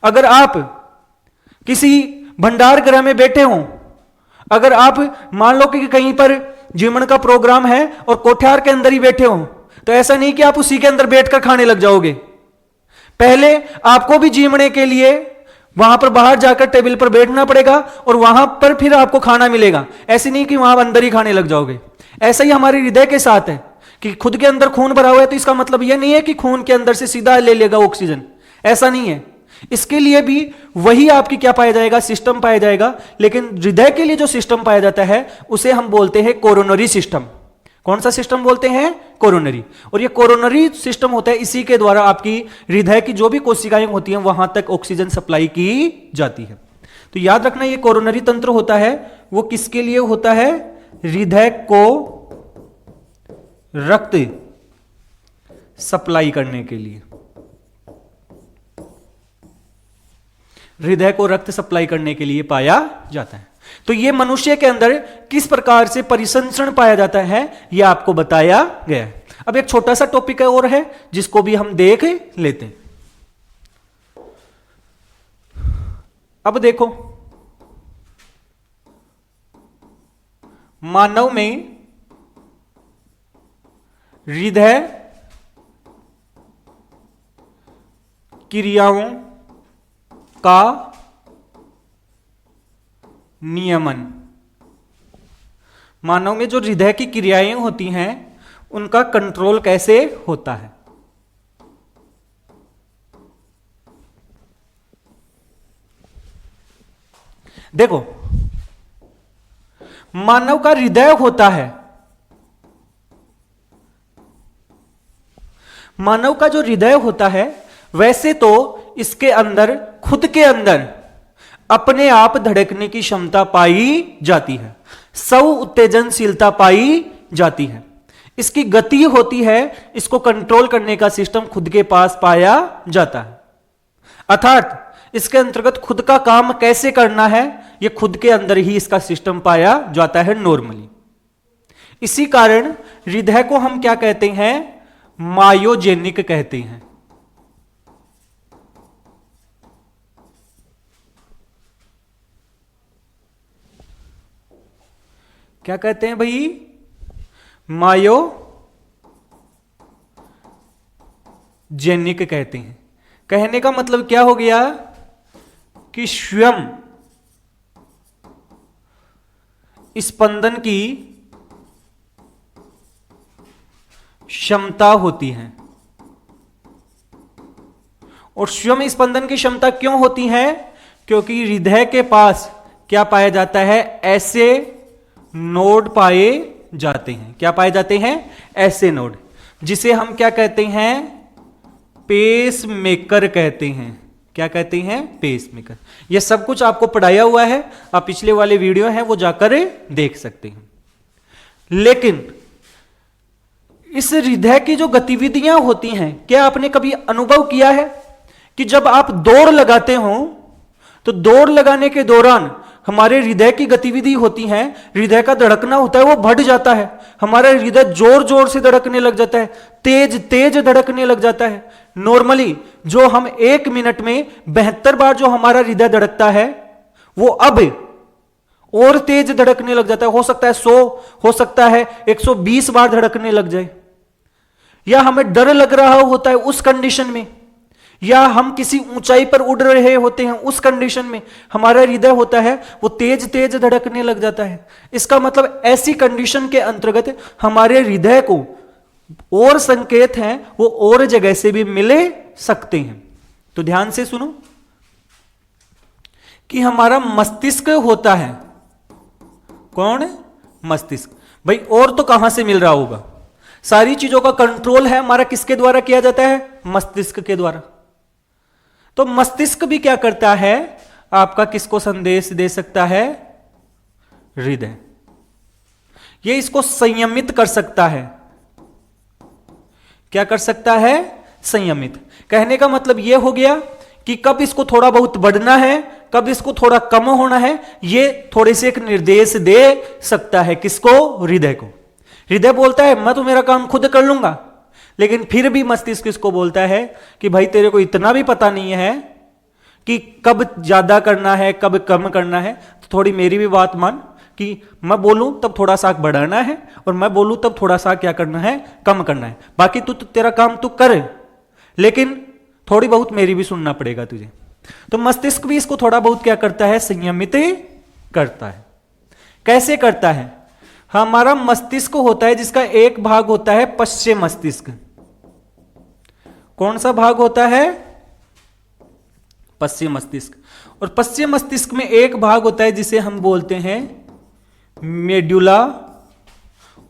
अगर आप किसी भंडार गृह में बैठे हो, अगर आप मान लो कि कहीं पर जीवन का प्रोग्राम है और कोठ्यार के अंदर ही बैठे हो, तो ऐसा नहीं कि आप उसी के अंदर बैठकर खाने लग जाओगे। पहले आपको भी जीवने के लिए वहां पर बाहर जाकर टेबल पर बैठना पड़ेगा और वहां पर फिर आपको खाना मिलेगा। ऐसे नहीं कि वहां अंदर ही खाने लग जाओगे। ऐसा ही हमारे हृदय के साथ है कि खुद के अंदर खून भरा हुआ है तो इसका मतलब यह नहीं है कि खून के अंदर से सीधा ले लेगा ऑक्सीजन, ऐसा नहीं है। इसके लिए भी वही आपकी क्या पाया जाएगा? सिस्टम पाया जाएगा। लेकिन हृदय के लिए जो सिस्टम पाया जाता है उसे हम बोलते हैं कोरोनरी सिस्टम। कौन सा सिस्टम बोलते हैं? कोरोनरी। और ये कोरोनरी सिस्टम होता है, इसी के द्वारा आपकी हृदय की जो भी कोशिकाएं होती हैं वहां तक ऑक्सीजन सप्लाई की जाती है। तो याद रखना, ये कोरोनरी तंत्र होता है वो किसके लिए होता है? हृदय को रक्त सप्लाई करने के लिए, हृदय को रक्त सप्लाई करने के लिए पाया जाता है। तो यह मनुष्य के अंदर किस प्रकार से परिसंचरण पाया जाता है यह आपको बताया गया है। अब एक छोटा सा टॉपिक और है जिसको भी हम देख लेते हैं। अब देखो, मानव में हृदय क्रियाओं का नियमन, मानव में जो हृदय की क्रियाएं होती हैं उनका कंट्रोल कैसे होता है। देखो, मानव का हृदय होता है, मानव का जो हृदय होता है वैसे तो इसके अंदर, खुद के अंदर अपने आप धड़कने की क्षमता पाई जाती है, स्व उत्तेजनशीलता पाई जाती है, इसकी गति होती है, इसको कंट्रोल करने का सिस्टम खुद के पास पाया जाता है। अर्थात इसके अंतर्गत खुद का काम कैसे करना है यह खुद के अंदर ही इसका सिस्टम पाया जाता है नॉर्मली। इसी कारण हृदय को हम क्या कहते हैं, मायोजेनिक कहते हैं। क्या कहते हैं भाई, मायोजेनिक कहते हैं। कहने का मतलब क्या हो गया कि स्वयं स्पंदन की क्षमता होती है। और स्वयं स्पंदन की क्षमता क्यों होती है, क्योंकि हृदय के पास क्या पाया जाता है, ऐसे नोड पाए जाते हैं। क्या पाए जाते हैं, ऐसे नोड, जिसे हम क्या कहते हैं, पेस मेकर कहते हैं। क्या कहते हैं, पेस मेकर। यह सब कुछ आपको पढ़ाया हुआ है, आप पिछले वाले वीडियो हैं वो जाकर देख सकते हैं। लेकिन इस हृदय की जो गतिविधियां होती हैं, क्या आपने कभी अनुभव किया है कि जब आप दौड़ लगाते हो तो दौड़ लगाने के दौरान हमारे हृदय की गतिविधि होती है, हृदय का धड़कना होता है वो बढ़ जाता है, हमारा हृदय जोर जोर से धड़कने लग जाता है, तेज तेज धड़कने लग जाता है। नॉर्मली जो हम 1 मिनट में 72 बार जो हमारा हृदय धड़कता है वो अब और तेज धड़कने लग जाता है। हो सकता है 100, हो सकता है 120 बार धड़कने लग जाए। या हमें डर लग रहा होता है उस कंडीशन में, या हम किसी ऊंचाई पर उड़ रहे होते हैं उस कंडीशन में हमारा हृदय होता है वो तेज तेज धड़कने लग जाता है। इसका मतलब ऐसी कंडीशन के अंतर्गत हमारे हृदय को और संकेत हैं वो और जगह से भी मिले सकते हैं। तो ध्यान से सुनो कि हमारा मस्तिष्क होता है, कौन है, मस्तिष्क। भाई और तो कहां से मिल रहा होगा, सारी चीजों का कंट्रोल है हमारा किसके द्वारा किया जाता है, मस्तिष्क के द्वारा। तो मस्तिष्क भी क्या करता है, आपका किसको संदेश दे सकता है, हृदय। यह इसको संयमित कर सकता है। क्या कर सकता है, संयमित। कहने का मतलब यह हो गया कि कब इसको थोड़ा बहुत बढ़ना है, कब इसको थोड़ा कम होना है, यह थोड़े से एक निर्देश दे सकता है। किसको, हृदय को। हृदय बोलता है मैं तो मेरा काम खुद कर लूंगा, लेकिन फिर भी मस्तिष्क इसको बोलता है कि भाई तेरे को इतना भी पता नहीं है कि कब ज्यादा करना है कब कम करना है, तो थोड़ी मेरी भी बात मान कि मैं बोलूं तब थोड़ा सा बढ़ाना है और मैं बोलूं तब थोड़ा सा क्या करना है, कम करना है। बाकी तू तेरा काम तू कर, लेकिन थोड़ी बहुत मेरी भी सुनना पड़ेगा तुझे। तो मस्तिष्क भी इसको थोड़ा बहुत क्या करता है, संयमित करता है। कैसे करता है, हमारा मस्तिष्क होता है जिसका एक भाग होता है पश्चिम मस्तिष्क। कौन सा भाग होता है, पश्चिम मस्तिष्क। और पश्चिम मस्तिष्क में एक भाग होता है जिसे हम बोलते हैं मेडुला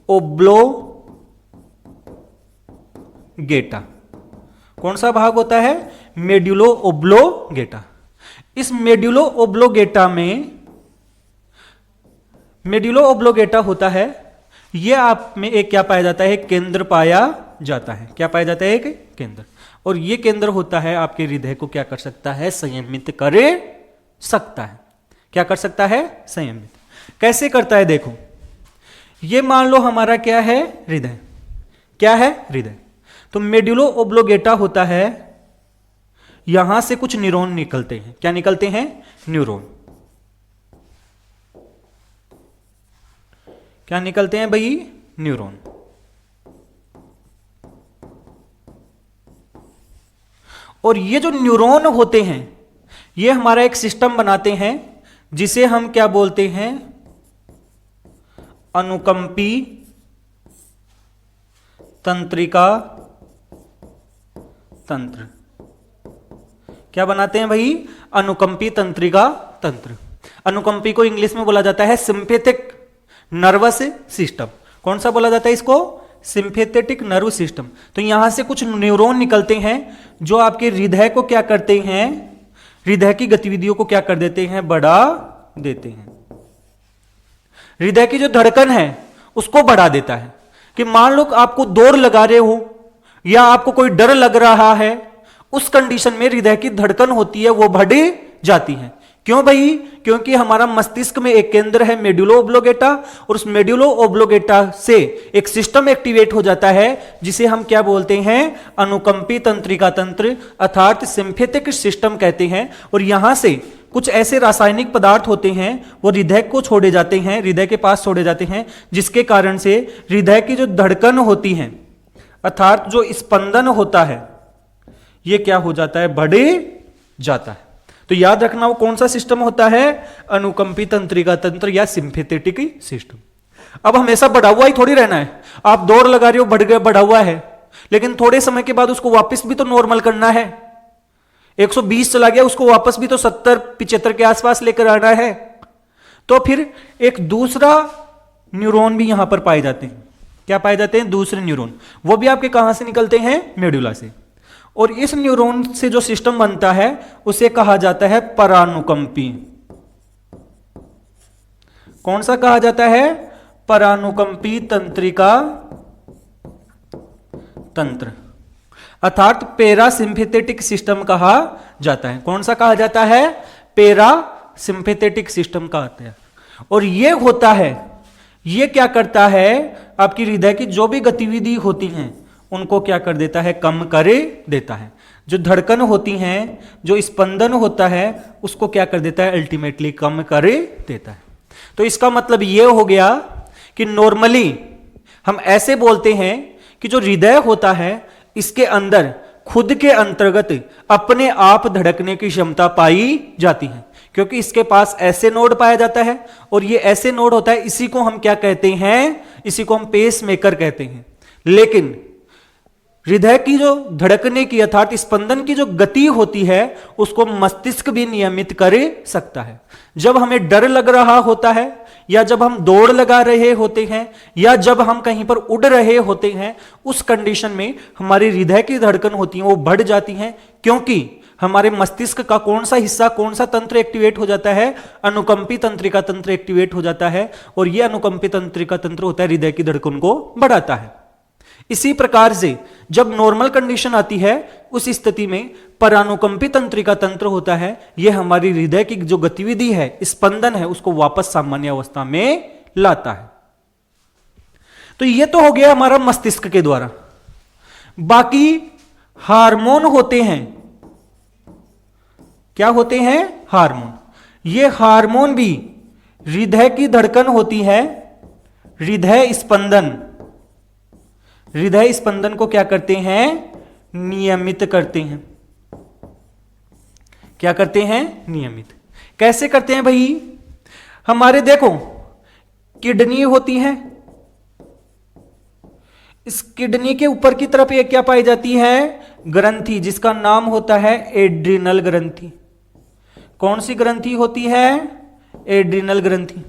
ओब्लोगेटा। कौन सा भाग होता है, मेडुलो ओब्लोगेटा। इस मेडुलो ओब्लोगेटा में, मेडुलो ओब्लोगेटा होता है, यह आप में एक क्या पाया जाता है, केंद्र पाया जाता है। क्या पाया जाता है? एक केंद्र। और ये केंद्र होता है आपके हृदय को क्या कर सकता है? संयमित कर सकता है। क्या कर सकता है? संयमित। कैसे करता है? देखो, ये मान लो हमारा क्या है? हृदय। क्या है? हृदय। तो मेडुलो ओब्लोगेटा होता है, यहां से कुछ न्यूरॉन निकलते हैं। क्या निकलते हैं? न्यूरॉन। क्या निकलते हैं भाई? न्यूरॉन। और ये जो न्यूरॉन होते हैं ये हमारा एक सिस्टम बनाते हैं जिसे हम क्या बोलते हैं? अनुकंपी तंत्रिका तंत्र। क्या बनाते हैं भाई? अनुकंपी तंत्रिका तंत्र। अनुकंपी को इंग्लिश में बोला जाता है सिंपैथिक नर्वस सिस्टम। कौन सा बोला जाता है इसको? Sympathetic nerve system. तो यहां से कुछ न्यूरॉन निकलते हैं जो आपके हृदय को क्या करते हैं? हृदय की गतिविधियों को क्या कर देते हैं? बढ़ा देते हैं। हृदय की जो धड़कन है उसको बढ़ा देता है। कि मान लो आपको दौड़ लगा रहे हो या आपको कोई डर लग रहा है, उस कंडीशन में हृदय की धड़कन होती है वो बढ़ जाती है। क्यों भाई? क्योंकि हमारा मस्तिष्क में एक केंद्र है मेडुलो ओब्लोगेटा, और उस मेडुलो ओब्लोगेटा से एक सिस्टम एक्टिवेट हो जाता है जिसे हम क्या बोलते हैं? अनुकंपी तंत्रिका तंत्र अर्थात सिंपैथिक सिस्टम कहते हैं। और यहां से कुछ ऐसे रासायनिक पदार्थ होते हैं वो हृदय को छोड़े जाते हैं, हृदय के पास छोड़े जाते हैं, जिसके कारण से हृदय की जो धड़कन होती है अर्थात जो स्पंदन होता है ये क्या हो जाता है? बढ़ जाता है। तो याद रखना वो कौन सा सिस्टम होता है? अनुकंपी तंत्रिका तंत्र या सिंपैथेटिक सिस्टम। अब हमेशा बढ़ा हुआ ही थोड़ी रहना है। आप दौड़ लगा रहे हो, बढ़ गया, बढ़ा हुआ है, लेकिन थोड़े समय के बाद उसको वापस भी तो नॉर्मल करना है। 120 चला गया, उसको वापस भी तो 70-75 के आसपास लेकर आना है। तो फिर एक दूसरा न्यूरॉन भी यहां पर पाए जाते हैं। क्या पाए जाते हैं? दूसरे न्यूरॉन। वो भी आपके कहां से निकलते हैं? मेडुला से। और इस न्यूरॉन से जो सिस्टम बनता है उसे कहा जाता है परानुकंपी। कौन सा कहा जाता है? परानुकंपी तंत्रिका तंत्र अर्थात पैरासिम्पैथेटिक सिस्टम कहा जाता है। कौन सा कहा जाता है? पैरासिम्पैथेटिक सिस्टम कहते हैं। और ये होता है, ये क्या करता है? आपकी हृदय की जो भी गतिविधि होती हैं उनको क्या कर देता है? कम कर देता है। जो धड़कन होती हैं, जो स्पंदन होता है उसको क्या कर देता है? अल्टीमेटली कम कर देता है। तो इसका मतलब ये हो गया कि नॉर्मली हम ऐसे बोलते हैं कि जो हृदय होता है इसके अंदर खुद के अंतर्गत अपने आप धड़कने की क्षमता पाई जाती है, क्योंकि इसके पास ऐसे नोड पाया जाता है और ये ऐसे नोड होता है। इसी को हम क्या कहते हैं? इसी को हम पेस मेकर कहते हैं। लेकिन हृदय की जो धड़कने की अर्थात स्पंदन की जो गति होती है उसको मस्तिष्क भी नियमित कर सकता है। जब हमें डर लग रहा होता है या जब हम दौड़ लगा रहे होते हैं या जब हम कहीं पर उड़ रहे होते हैं, उस कंडीशन में हमारी हृदय की धड़कन होती है वो बढ़ जाती है, क्योंकि हमारे मस्तिष्क का कौन सा हिस्सा, कौन सा तंत्र एक्टिवेट हो जाता है? अनुकंपी तंत्रिका तंत्र एक्टिवेट हो जाता है। और यह अनुकंपी तंत्रिका तंत्र होता है हृदय की धड़कन को बढ़ाता है। इसी प्रकार से जब नॉर्मल कंडीशन आती है उस स्थिति में परानुकंपी तंत्रिका तंत्र होता है, यह हमारी हृदय की जो गतिविधि है, स्पंदन है, उसको वापस सामान्य अवस्था में लाता है। तो यह तो हो गया हमारा मस्तिष्क के द्वारा। बाकी हार्मोन होते हैं। क्या होते हैं? हार्मोन। ये हार्मोन भी हृदय की धड़कन होती है, हृदय स्पंदन, हृदय स्पंदन को क्या करते हैं? नियमित करते हैं। क्या करते हैं? नियमित। कैसे करते हैं भाई? हमारे देखो किडनी होती है, इस किडनी के ऊपर की तरफ एक क्या पाई जाती है? ग्रंथि, जिसका नाम होता है एड्रिनल ग्रंथि। कौन सी ग्रंथि होती है? एड्रिनल ग्रंथि।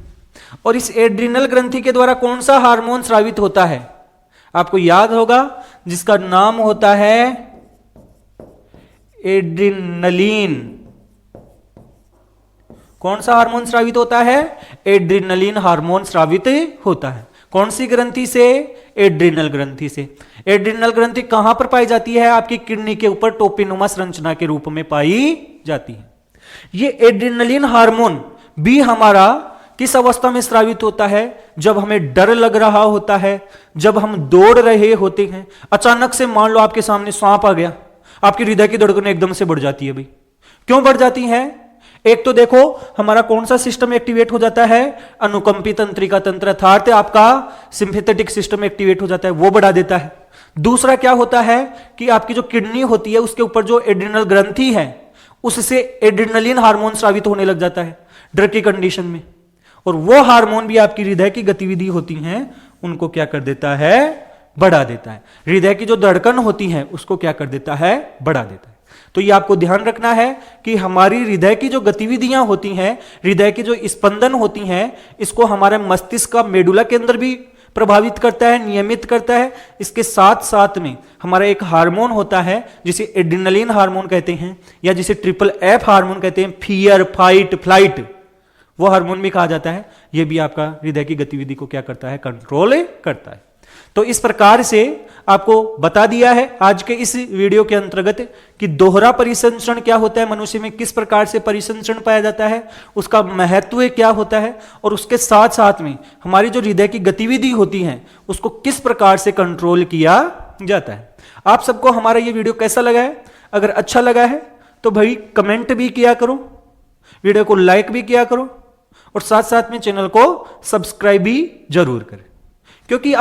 और इस एड्रिनल ग्रंथि के द्वारा कौन सा हार्मोन स्रावित होता है? आपको याद होगा, जिसका नाम होता है एड्रिनलिन। कौन सा हार्मोन स्रावित होता है? एड्रिनलिन हार्मोन स्रावित होता है। कौन सी ग्रंथि से? एड्रिनल ग्रंथि से। एड्रिनल ग्रंथि कहां पर पाई जाती है? आपकी किडनी के ऊपर टोपीनुमा संरचना के रूप में पाई जाती है। ये एड्रिनलिन हार्मोन भी हमारा किस अवस्था में स्रावित होता है? जब हमें डर लग रहा होता है, जब हम दौड़ रहे होते हैं, अचानक से मान लो आपके सामने सांप आ गया, आपकी हृदय की धड़कन एकदम से बढ़ जाती है। भाई क्यों बढ़ जाती है? एक तो देखो हमारा कौन सा सिस्टम एक्टिवेट हो जाता है? अनुकंपी तंत्रिका तंत्र, अर्थात आपका सिंपैथेटिक सिस्टम एक्टिवेट हो जाता है, वो बढ़ा देता है। दूसरा क्या होता है कि आपकी जो किडनी होती है उसके ऊपर जो एड्रिनल ग्रंथि है उससे एड्रिनलिन हार्मोन स्रावित होने लग जाता है डर की कंडीशन में, और वो हार्मोन भी आपकी हृदय की गतिविधि होती हैं उनको क्या कर देता है? बढ़ा देता है। हृदय की जो धड़कन होती है उसको क्या कर देता है? बढ़ा देता है। तो ये आपको ध्यान रखना है कि हमारी हृदय की जो गतिविधियां होती हैं, हृदय की जो स्पंदन होती हैं, इसको हमारे मस्तिष्क का मेडुला के अंदर भी प्रभावित करता है, नियमित करता है। इसके साथ साथ में हमारा एक हार्मोन होता है जिसे एड्रिनलिन हार्मोन कहते हैं, या जिसे ट्रिपल एफ हार्मोन कहते हैं, फियर फाइट फ्लाइट, वो हार्मोन भी कहा जाता है। यह भी आपका हृदय की गतिविधि को क्या करता है? कंट्रोल करता है। तो इस प्रकार से आपको बता दिया है आज के इस वीडियो के अंतर्गत कि दोहरा परिसंचरण क्या होता है, मनुष्य में किस प्रकार से परिसंचरण पाया जाता है, उसका महत्व क्या होता है, और उसके साथ साथ में हमारी जो हृदय की गतिविधि होती है उसको किस प्रकार से कंट्रोल किया जाता है। आप सबको हमारा ये वीडियो कैसा लगा है? अगर अच्छा लगा है तो भाई कमेंट भी किया करो, वीडियो को लाइक भी किया करो, और साथ साथ में चैनल को सब्सक्राइब भी जरूर करें, क्योंकि